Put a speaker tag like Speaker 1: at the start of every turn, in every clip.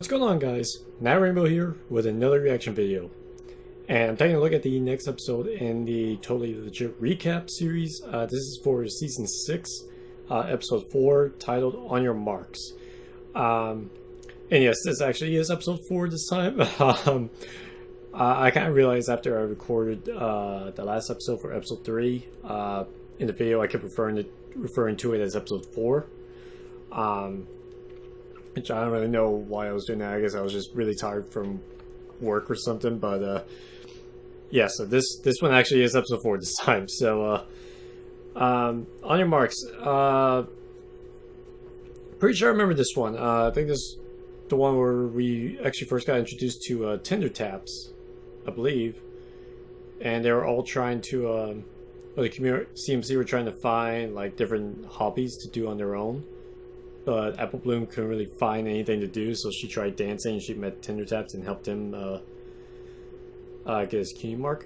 Speaker 1: What's going on, guys? Matt Rainbow here with another reaction video. And I'm taking a look at the next episode in the Totally Legit Recap series. This is for Season 6, Episode 4, titled On Your Marks. And yes, this actually is Episode 4 this time. I kind of realized after I recorded the last episode for Episode 3, in the video I kept referring to it as Episode 4. Which I don't really know why I was doing that. I guess I was just really tired from work or something. But yeah, so this one actually is episode 4 this time. So on your marks. Pretty sure I remember this one. I think this is the one where we actually first got introduced to Tinder Taps, I believe. And they were all trying to, well, the CMC were trying to find like different hobbies to do on their own. But Apple Bloom couldn't really find anything to do, so she tried dancing. She met Tinder Taps and helped him get his key mark.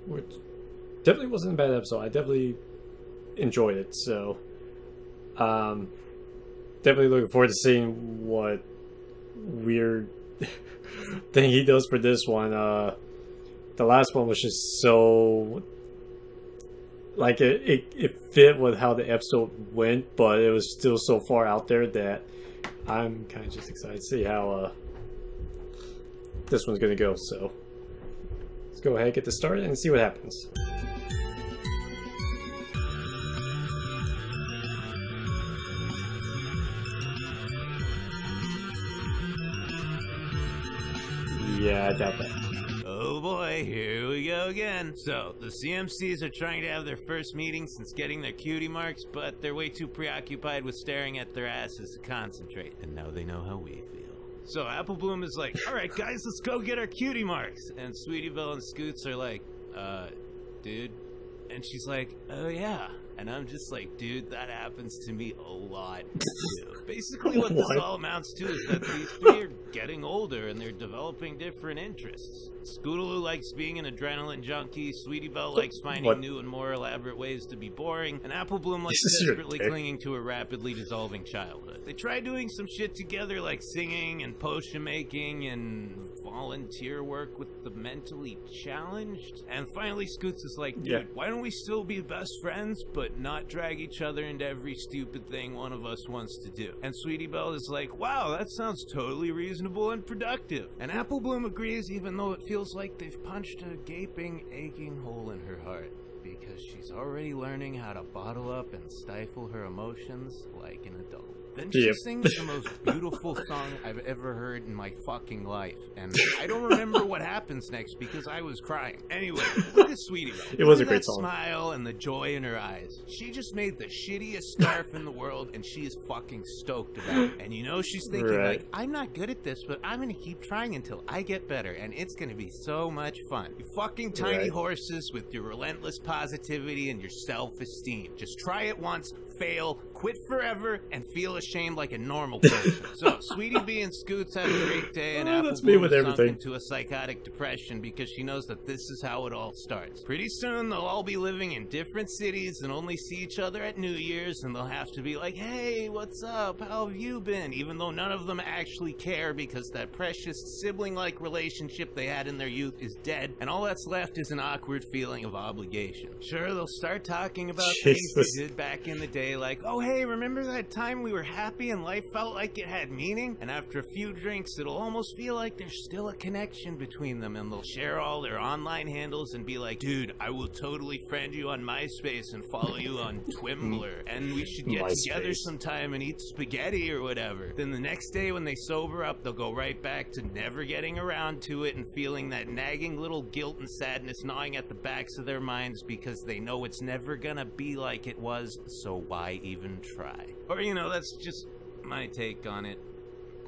Speaker 1: Which definitely wasn't a bad episode. I definitely enjoyed it. So definitely looking forward to seeing what weird thing he does for this one. The last one was just so... like it fit with how the episode went, but it was still so far out there that I'm kind of just excited to see how this one's gonna go. So let's go ahead and get this started and see what happens. Yeah, I doubt that.
Speaker 2: Oh boy, here we go again. So, the CMCs are trying to have their first meeting since getting their cutie marks, but they're way too preoccupied with staring at their asses to concentrate. And now they know how we feel. So, Apple Bloom is like, alright guys, let's go get our cutie marks. And Sweetie Belle and Scoots are like, dude. And she's like, oh yeah. And I'm just like, dude, that happens to me a lot too. Basically what this all amounts to is that these three are getting older and they're developing different interests. Scootaloo likes being an adrenaline junkie, Sweetie Belle likes finding new and more elaborate ways to be boring, and Apple Bloom likes desperately clinging to a rapidly dissolving childhood. They try doing some shit together like singing and potion making and volunteer work with the mentally challenged. And finally Scoots is like, dude, why don't we still be best friends but not drag each other into every stupid thing one of us wants to do? And Sweetie Belle is like, wow, that sounds totally reasonable and productive. And Apple Bloom agrees, even though it feels like they've punched a gaping, aching hole in her heart, because she's already learning how to bottle up and stifle her emotions like an adult. Then she sings the most beautiful song I've ever heard in my fucking life. And I don't remember what happens next because I was crying. Anyway, look at Sweetie Belle.
Speaker 1: It was a great song.
Speaker 2: Smile and the joy in her eyes. She just made the shittiest scarf in the world and she is fucking stoked about it. And you know she's thinking like, I'm not good at this, but I'm gonna keep trying until I get better and it's gonna be so much fun. You fucking tiny horses with your relentless positivity and your self-esteem. Just try it once, fail, quit forever, and feel ashamed like a normal person. So, Sweetie Bee and Scoots have a great day, and Apple Bloom is sunk into a psychotic depression because she knows that this is how it all starts. Pretty soon, they'll all be living in different cities and only see each other at New Year's, and they'll have to be like, hey, what's up? How have you been? Even though none of them actually care because that precious sibling-like relationship they had in their youth is dead, and all that's left is an awkward feeling of obligation. Sure, they'll start talking about things they did back in the day, like, oh, hey, remember that time we were happy and life felt like it had meaning? And after a few drinks, it'll almost feel like there's still a connection between them, and they'll share all their online handles and be like, dude, I will totally friend you on MySpace and follow you on Twimbler, and we should get together sometime and eat spaghetti or whatever. Then the next day when they sober up, they'll go right back to never getting around to it and feeling that nagging little guilt and sadness gnawing at the backs of their minds because they know it's never gonna be like it was, so why even try? Or, you know, that's just my take on it.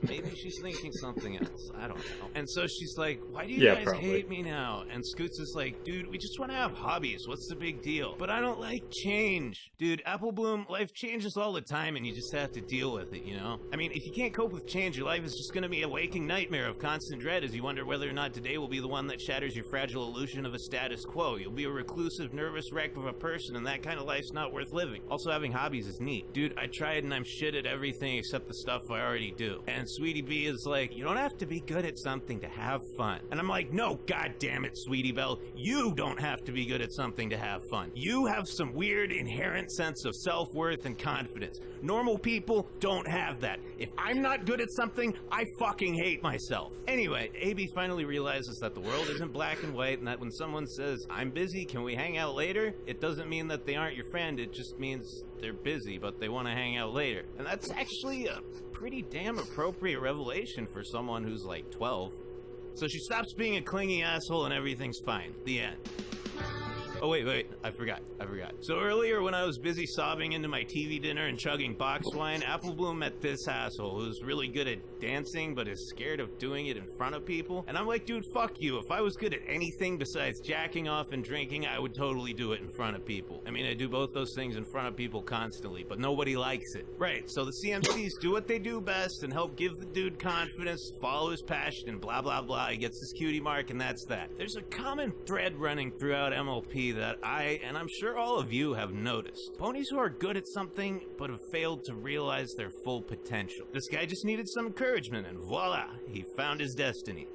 Speaker 2: Maybe she's thinking something else. I don't know. And so she's like, why do you guys hate me now? And Scoots is like, dude, we just want to have hobbies. What's the big deal? But I don't like change. Dude, Apple Bloom, life changes all the time and you just have to deal with it, you know? I mean, if you can't cope with change, your life is just going to be a waking nightmare of constant dread as you wonder whether or not today will be the one that shatters your fragile illusion of a status quo. You'll be a reclusive, nervous wreck of a person, and that kind of life's not worth living. Also, having hobbies is neat. Dude, I tried and I'm shit at everything except the stuff I already do. And Sweetie B is like, you don't have to be good at something to have fun. And I'm like, no, god damn it, Sweetie Belle, you don't have to be good at something to have fun. You have some weird inherent sense of self-worth and confidence. Normal people don't have that. If I'm not good at something, I fucking hate myself. Anyway, AB finally realizes that the world isn't black and white, and that when someone says, I'm busy, can we hang out later? It doesn't mean that they aren't your friend, it just means they're busy, but they want to hang out later. And that's actually a pretty damn appropriate revelation for someone who's like 12. So she stops being a clingy asshole and everything's fine. The end. Oh, wait, I forgot. So earlier when I was busy sobbing into my TV dinner and chugging box wine, Apple Bloom met this asshole who's really good at dancing but is scared of doing it in front of people. And I'm like, dude, fuck you. If I was good at anything besides jacking off and drinking, I would totally do it in front of people. I mean, I do both those things in front of people constantly, but nobody likes it. Right, so the CMCs do what they do best and help give the dude confidence, follow his passion, and blah, blah, blah. He gets his cutie mark, and that's that. There's a common thread running throughout MLP that I, and I'm sure all of you, have noticed. Ponies who are good at something, but have failed to realize their full potential. This guy just needed some encouragement, and voila, he found his destiny.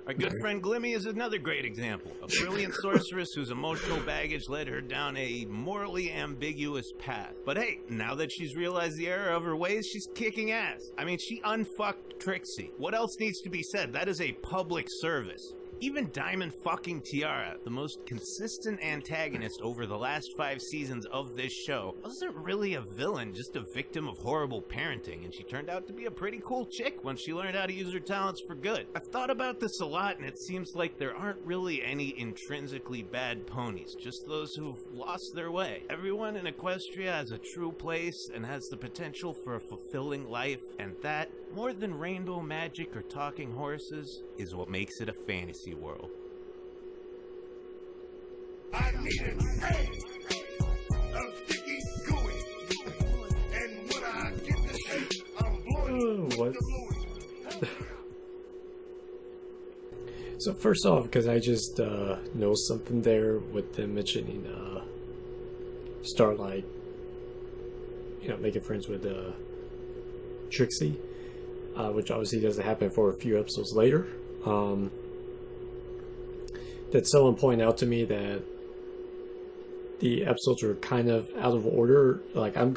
Speaker 2: Our good friend Glimmy is another great example. A brilliant sorceress whose emotional baggage led her down a morally ambiguous path. But hey, now that she's realized the error of her ways, she's kicking ass. I mean, she unfucked Trixie. What else needs to be said? That is a public service. Even Diamond fucking Tiara, the most consistent antagonist over the last 5 seasons of this show, wasn't really a villain, just a victim of horrible parenting, and she turned out to be a pretty cool chick once she learned how to use her talents for good. I've thought about this a lot, and it seems like there aren't really any intrinsically bad ponies, just those who've lost their way. Everyone in Equestria has a true place and has the potential for a fulfilling life, and that, more than rainbow magic or talking horses, is what makes it a fantasy world.
Speaker 3: I need a of sticky gooey. And when I get the shape, I'm blowing
Speaker 1: what? So first off, because I just know something there with them mentioning Starlight, you know, making friends with Trixie, which obviously doesn't happen for a few episodes later. That someone pointed out to me that the episodes were kind of out of order. Like I'm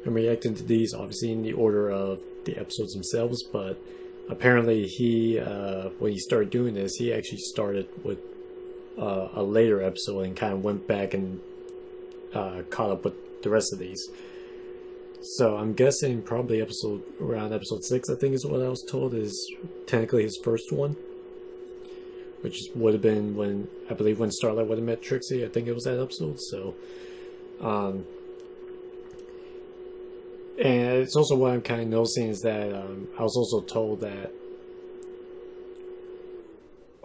Speaker 1: reacting to these obviously in the order of the episodes themselves, but apparently he, when he started doing this, he actually started with a later episode and kind of went back and caught up with the rest of these. So I'm guessing probably around episode 6, I think is what I was told, is technically his first one. Which would have been when Starlight would have met Trixie. I think it was that episode. So, and it's also what I'm kind of noticing is that I was also told that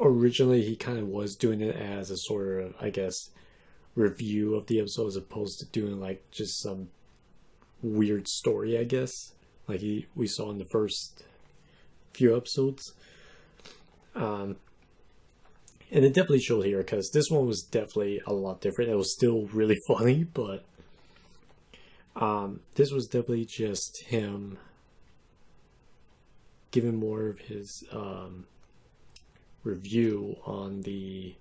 Speaker 1: originally he kind of was doing it as a sort of, I guess, review of the episode as opposed to doing like just some weird story, I guess, like we saw in the first few episodes. And it definitely showed here, because this one was definitely a lot different. It was still really funny, but this was definitely just him giving more of his review on the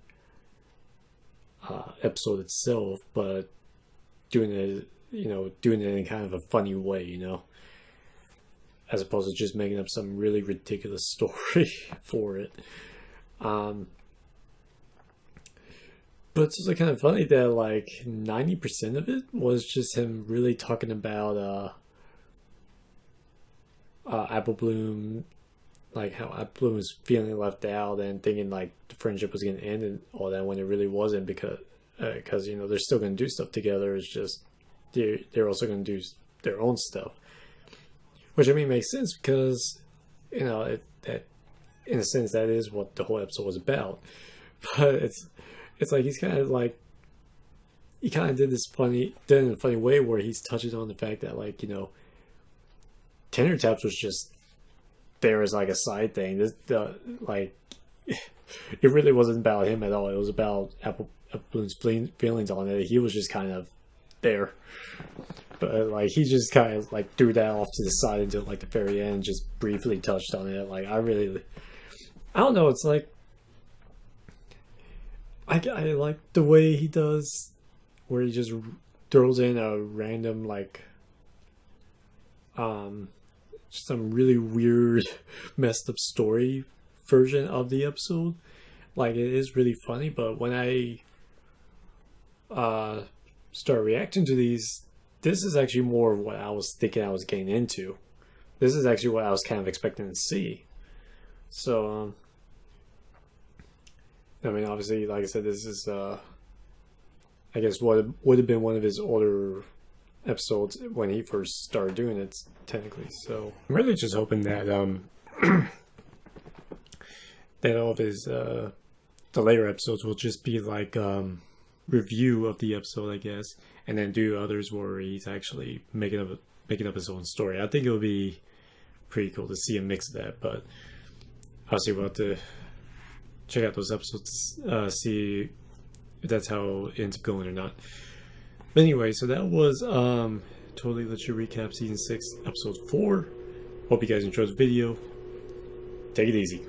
Speaker 1: episode itself, but doing it in kind of a funny way, as opposed to just making up some really ridiculous story for it. But it's also kind of funny that like 90% of it was just him really talking about Apple Bloom, like how Apple Bloom was feeling left out and thinking like the friendship was going to end and all that, when it really wasn't, because they're still going to do stuff together. It's just they're also going to do their own stuff, which I mean makes sense, because that in a sense that is what the whole episode was about. But it's like he's kind of like, he kind of did in a funny way where he's touching on the fact that like, Tender Taps was just there as like a side thing. It really wasn't about him at all. It was about Apple Bloom's feelings on it. He was just kind of there. But like he just kind of like threw that off to the side until like the very end, just briefly touched on it. Like I don't know. It's like I like the way he does, where he just throws in a random like some really weird, messed up story version of the episode. Like it is really funny, but when I start reacting to these, this is actually more of what I was thinking I was getting into. This is actually what I was kind of expecting to see. So, I mean, obviously, like I said, this is, I guess, what would have been one of his older episodes when he first started doing it, technically. So, I'm really just hoping that, that all of his, the later episodes will just be like, review of the episode, I guess, and then do others where he's actually making up his own story. I think it would be pretty cool to see a mix of that, but obviously we'll have to check out those episodes, see if that's how it ends up going or not. But anyway, so that was Totally Legit Recap Season 6, Episode 4. Hope you guys enjoyed the video. Take it easy.